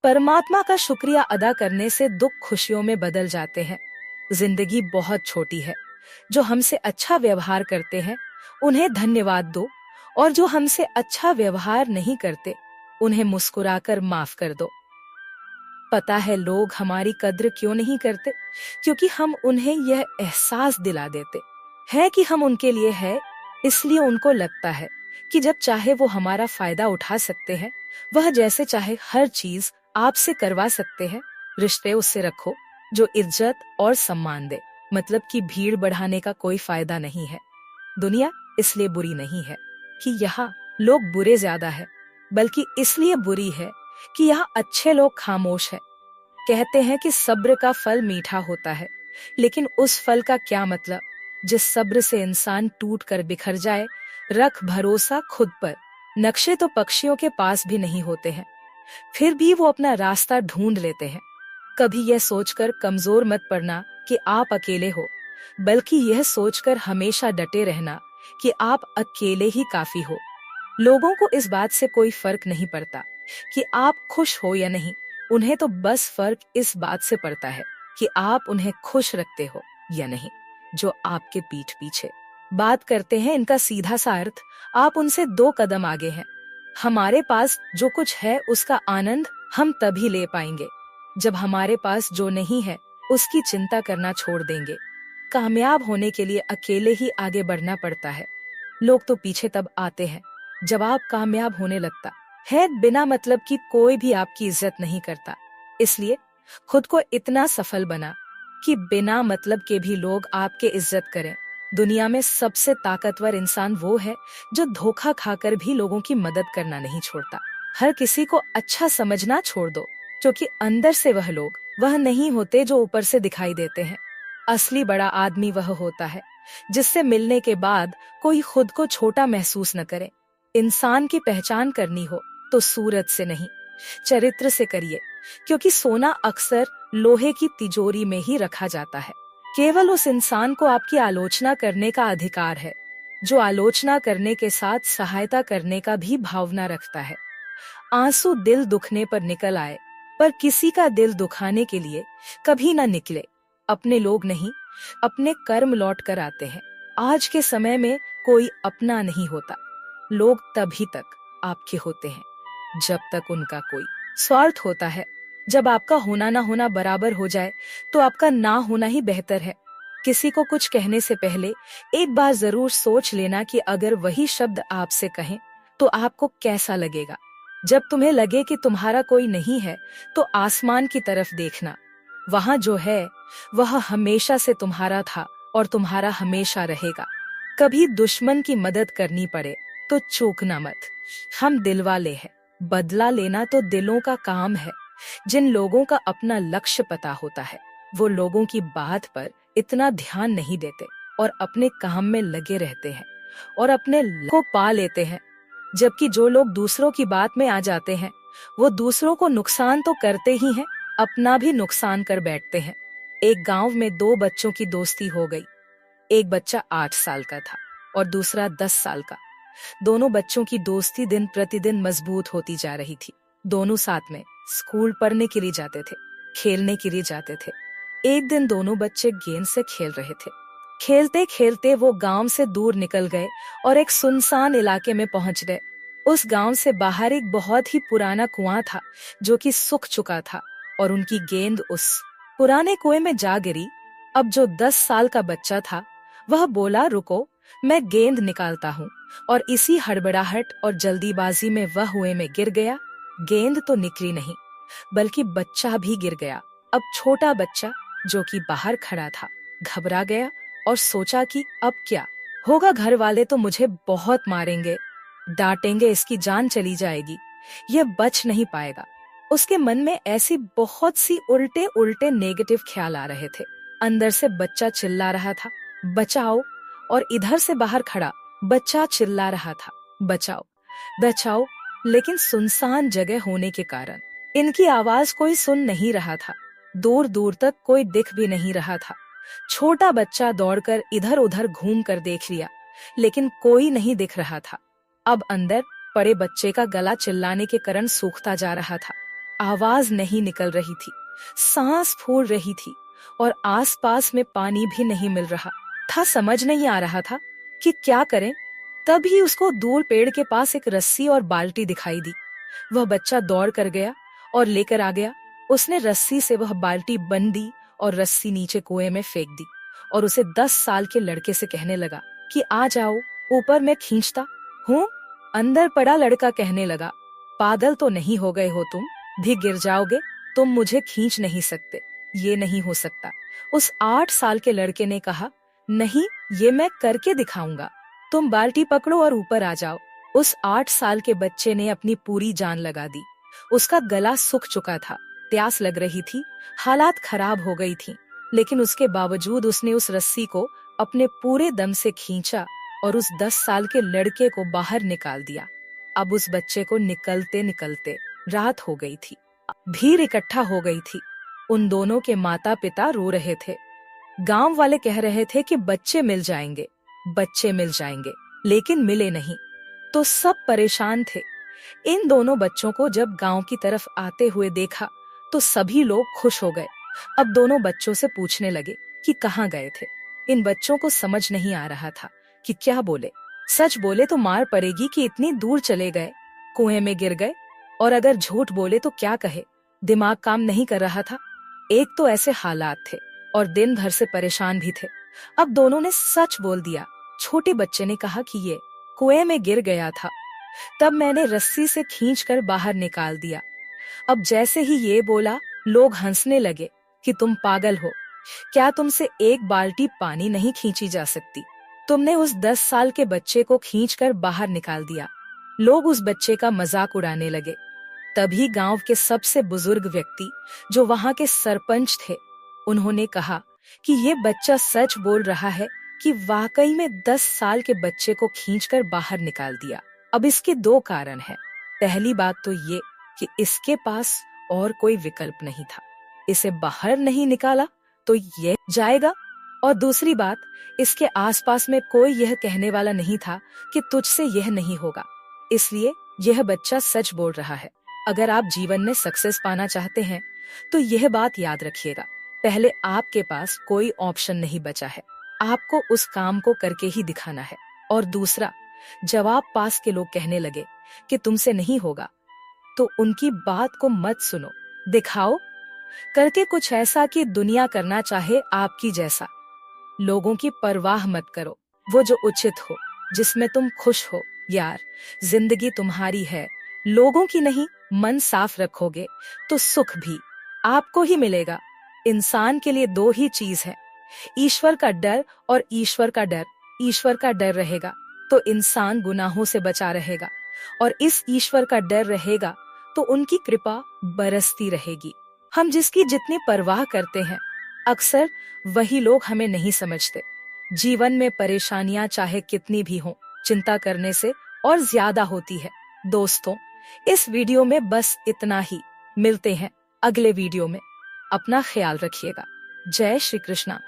परमात्मा का शुक्रिया अदा करने से दुख खुशियों में बदल जाते हैं। जिंदगी बहुत छोटी है। जो हमसे अच्छा व्यवहार करते हैं उन्हें धन्यवाद दो, और जो हमसे अच्छा व्यवहार नहीं करते उन्हें मुस्कुराकर माफ कर दो। पता है लोग हमारी कद्र क्यों नहीं करते? क्योंकि हम उन्हें यह एहसास दिला देते हैं कि हम उनके लिए है। इसलिए उनको लगता है कि जब चाहे वो हमारा फायदा उठा सकते हैं, वह जैसे चाहे हर चीज आपसे करवा सकते हैं। रिश्ते उससे रखो जो इज्जत और सम्मान दे। मतलब कि भीड़ बढ़ाने का कोई फायदा नहीं है। दुनिया इसलिए बुरी नहीं है कि यहाँ लोग बुरे ज्यादा है, बल्कि इसलिए बुरी है कि यहाँ अच्छे लोग खामोश है। कहते हैं कि सब्र का फल मीठा होता है, लेकिन उस फल का क्या मतलब जिस सब्र से इंसान टूट कर बिखर जाए। रख भरोसा खुद पर। नक्शे तो पक्षियों के पास भी नहीं होते हैं, फिर भी वो अपना रास्ता ढूंढ लेते हैं। कभी यह सोचकर कमजोर मत पड़ना कि आप अकेले हो, बल्कि यह सोचकर हमेशा डटे रहना कि आप अकेले ही काफी हो। लोगों को इस बात से कोई फर्क नहीं पड़ता कि आप खुश हो या नहीं। उन्हें तो बस फर्क इस बात से पड़ता है कि आप उन्हें खुश रखते हो या नहीं। जो आपके पीठ पीछे बात करते हैं, इनका सीधा सा अर्थ आप उनसे 2 कदम आगे हैं। हमारे पास जो कुछ है उसका आनंद हम तभी ले पाएंगे जब हमारे पास जो नहीं है उसकी चिंता करना छोड़ देंगे। कामयाब होने के लिए अकेले ही आगे बढ़ना पड़ता है। लोग तो पीछे तब आते हैं जब आप कामयाब होने लगता है। बिना मतलब कि कोई भी आपकी इज्जत नहीं करता। इसलिए खुद को इतना सफल बना कि बिना मतलब के भी लोग आपके इज्जत करें। दुनिया में सबसे ताकतवर इंसान वो है जो धोखा खाकर भी लोगों की मदद करना नहीं छोड़ता। हर किसी को अच्छा समझना छोड़ दो, क्योंकि अंदर से वह नहीं होते जो ऊपर से दिखाई देते हैं। असली बड़ा आदमी वह होता है जिससे मिलने के बाद कोई खुद को छोटा महसूस न करे। इंसान की पहचान करनी हो तो सूरत से नहीं, चरित्र से करिए, क्योंकि सोना अक्सर लोहे की तिजोरी में ही रखा जाता है। केवल उस इंसान को आपकी आलोचना करने का अधिकार है जो आलोचना करने के साथ सहायता करने का भी भावना रखता है। आंसू दिल दुखने पर निकल आए, पर किसी का दिल दुखाने के लिए कभी ना निकले। अपने लोग नहीं, अपने कर्म लौट कर आते हैं। आज के समय में कोई अपना नहीं होता। लोग तभी तक आपके होते हैं जब तक उनका कोई स्वार्थ होता है। जब आपका होना ना होना बराबर हो जाए तो आपका ना होना ही बेहतर है। किसी को कुछ कहने से पहले एक बार जरूर सोच लेना कि अगर वही शब्द आपसे कहें तो आपको कैसा लगेगा। जब तुम्हें लगे कि तुम्हारा कोई नहीं है तो आसमान की तरफ देखना। वहाँ जो है वह हमेशा से तुम्हारा था और तुम्हारा हमेशा रहेगा। कभी दुश्मन की मदद करनी पड़े तो चूकना मत। हम दिल वाले हैं, बदला लेना तो दिलों का काम है। जिन लोगों का अपना लक्ष्य पता होता है वो लोगों की बात पर इतना ध्यान नहीं देते और अपने काम में लगे रहते हैं और अपने लक्ष्य को पा लेते हैं। जबकि जो लोग दूसरों की बात में आ जाते हैं वो दूसरों को नुकसान तो करते ही हैं, अपना भी नुकसान कर बैठते हैं। एक गांव में 2 बच्चों की दोस्ती हो गई। एक बच्चा 8 साल का था और दूसरा 10 साल का। दोनों बच्चों की दोस्ती दिन प्रतिदिन मजबूत होती जा रही थी। दोनों साथ में स्कूल पढ़ने के लिए जाते थे, खेलने के लिए जाते थे। एक दिन दोनों बच्चे गेंद से खेल रहे थे। खेलते खेलते वो गांव से दूर निकल गए और एक सुनसान इलाके में पहुंच गए। उस गांव से बाहर एक बहुत ही पुराना कुआं था जो कि सूख चुका था और उनकी गेंद उस पुराने कुएं में जा गिरी। अब जो 10 साल का बच्चा था वह बोला, रुको, मैं गेंद निकालता हूँ। और इसी हड़बड़ाहट और जल्दीबाजी में वह कुएं में गिर गया। गेंद तो निकली नहीं, बल्कि बच्चा भी गिर गया। अब छोटा बच्चा जो कि बाहर खड़ा था घबरा गया और सोचा कि अब क्या होगा। घर वाले तो मुझे बहुत मारेंगे, डांटेंगे, इसकी जान चली जाएगी, यह बच नहीं पाएगा। उसके मन में ऐसी बहुत सी उल्टे उल्टे नेगेटिव ख्याल आ रहे थे। अंदर से बच्चा चिल्ला रहा था, बचाओ, और इधर से बाहर खड़ा बच्चा चिल्ला रहा था, बचाओ बचाओ। लेकिन सुनसान जगह होने के कारण इनकी आवाज कोई सुन नहीं रहा था। दूर दूर तक कोई दिख भी नहीं रहा था। छोटा बच्चा दौड़कर इधर उधर घूम कर देख लिया, लेकिन कोई नहीं दिख रहा था। अब अंदर पड़े बच्चे का गला चिल्लाने के कारण सूखता जा रहा था। आवाज नहीं निकल रही थी, सांस फूल रही थी और आसपास में पानी भी नहीं मिल रहा था। समझ नहीं आ रहा था कि क्या करें। तभी उसको दूर पेड़ के पास एक रस्सी और बाल्टी दिखाई दी। वह बच्चा दौड़ कर गया और लेकर आ गया। उसने रस्सी से वह बाल्टी बंध दी और रस्सी नीचे कुएं में फेंक दी और उसे 10 साल के लड़के से कहने लगा कि आ जाओ, ऊपर मैं खींचता हूँ। अंदर पड़ा लड़का कहने लगा, पागल तो नहीं हो गए हो तुम, भी गिर जाओगे, तुम मुझे खींच नहीं सकते, ये नहीं हो सकता। उस 8 साल के लड़के ने कहा, नहीं, ये मैं करके दिखाऊंगा, तुम बाल्टी पकड़ो और ऊपर आ जाओ। उस 8 साल के बच्चे ने अपनी पूरी जान लगा दी। उसका गला सूख चुका था, प्यास लग रही थी, हालात खराब हो गई थी, लेकिन उसके बावजूद उसने उस रस्सी को अपने पूरे दम से खींचा और उस 10 साल के लड़के को बाहर निकाल दिया। अब उस बच्चे को निकलते निकलते रात हो गई थी। भीड़ इकट्ठा हो गई थी। उन दोनों के माता पिता रो रहे थे। गांव वाले कह रहे थे कि बच्चे मिल जाएंगे, बच्चे मिल जाएंगे, लेकिन मिले नहीं। तो सब परेशान थे। इन दोनों बच्चों को जब गांव की तरफ आते हुए देखा तो सभी लोग खुश हो गए। अब दोनों बच्चों से पूछने लगे कि कहाँ गए थे। इन बच्चों को समझ नहीं आ रहा था कि क्या बोले। सच बोले तो मार पड़ेगी कि इतनी दूर चले गए, कुएं में गिर गए, और अगर झूठ बोले तो क्या कहे। दिमाग काम नहीं कर रहा था। एक तो ऐसे हालात थे और दिन भर से परेशान भी थे। अब दोनों ने सच बोल दिया। छोटे बच्चे ने कहा कि ये कुएं में गिर गया था, तब मैंने रस्सी से खींचकर बाहर निकाल दिया। अब जैसे ही ये बोला, लोग हंसने लगे कि तुम पागल हो, क्या तुमसे एक बाल्टी पानी नहीं खींची जा सकती? तुमने उस 10 साल के बच्चे को खींचकर बाहर निकाल दिया। लोग उस बच्चे का मजाक उड़ाने लगे। तभी गांव के सबसे बुजुर्ग व्यक्ति, जो वहां के सरपंच थे, उन्होंने कहा कि ये बच्चा सच बोल रहा है कि वाकई में 10 साल के बच्चे को खींचकर बाहर निकाल दिया। अब इसके 2 कारण हैं। पहली बात तो ये कि इसके पास और कोई विकल्प नहीं था, इसे बाहर नहीं निकाला तो ये जाएगा, और दूसरी बात, इसके आसपास में कोई यह कहने वाला नहीं था कि तुझसे यह नहीं होगा। इसलिए यह बच्चा सच बोल रहा है। अगर आप जीवन में सक्सेस पाना चाहते हैं तो यह बात याद रखिएगा, पहले आपके पास कोई ऑप्शन नहीं बचा है, आपको उस काम को करके ही दिखाना है। और दूसरा, जवाब पास के लोग कहने लगे कि तुमसे नहीं होगा, तो उनकी बात को मत सुनो, दिखाओ करके कुछ ऐसा कि दुनिया करना चाहे आपकी जैसा। लोगों की परवाह मत करो, वो जो उचित हो, जिसमें तुम खुश हो। यार, जिंदगी तुम्हारी है, लोगों की नहीं। मन साफ रखोगे तो सुख भी आपको ही मिलेगा। इंसान के लिए 2 ही चीज है, ईश्वर का डर और ईश्वर का डर। ईश्वर का डर रहेगा तो इंसान गुनाहों से बचा रहेगा, और इस ईश्वर का डर रहेगा तो उनकी कृपा बरसती रहेगी। हम जिसकी जितनी परवाह करते हैं, अक्सर वही लोग हमें नहीं समझते। जीवन में परेशानियां चाहे कितनी भी हों, चिंता करने से और ज्यादा होती है। दोस्तों, इस वीडियो में बस इतना ही। मिलते हैं अगले वीडियो में। अपना ख्याल रखिएगा। जय श्री कृष्णा।